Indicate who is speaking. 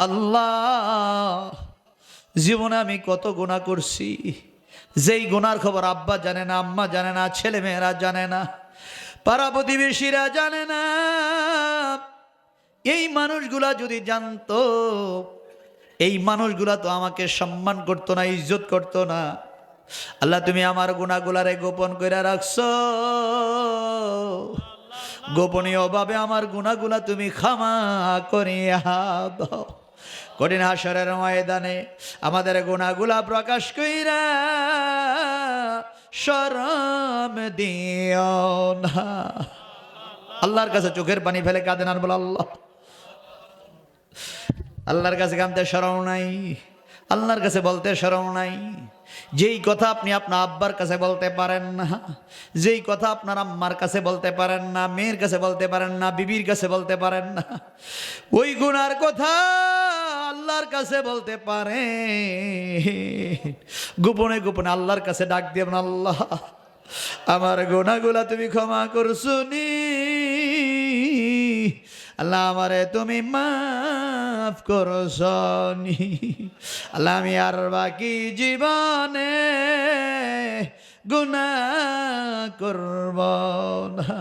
Speaker 1: আল্লাহ, জীবনে আমি কত গুনাহ করছি, যেই গুনার খবর আব্বা জানে না, আম্মা জানে না, ছেলে মেয়েরা জানে না, পাড়া প্রতিবেশীরা জানে না। এই মানুষগুলা যদি জানতো, এই মানুষগুলা তো আমাকে সম্মান করতো না, ইজ্জত করতো না। আল্লাহ, তুমি আমার গুনাহগুলারে গোপন করে রাখছো, গোপনীয় ভাবে আমার গুনাহগুলা তুমি ক্ষমা করিয়া দাও। কঠিন হাসরের ময়দানে আমাদের গুনাহগুলা প্রকাশ কইরা শরম দিও না। আল্লাহর কাছে চোখের পানি ফেলে কাঁদেন আর বলে, আল্লাহ, আল্লাহর কাছে কাঁদতে শরম নাই, আল্লাহর কাছে বলতে শরম নাই। যেই কথা আপনি আপনার আব্বার কাছে বলতে পারেন না, যেই কথা আপনার আম্মার কাছে বলতে পারেন না, মেয়ের কাছে বলতে পারেন না, বিবির কাছে বলতে পারেন না, ওই গুনার কথা আল্লাহর কাছে বলতে পারে। গোপনে গোপনে আল্লাহর কাছে ডাক দিবেন, আল্লাহ, আমার গুনাহগুলা তুমি ক্ষমা করছুনি, আল্লাহ আমারে তুমি মাফ করছনি। আল্লাহ, আমি আর বাকি জীবনে গুনাহ করব না।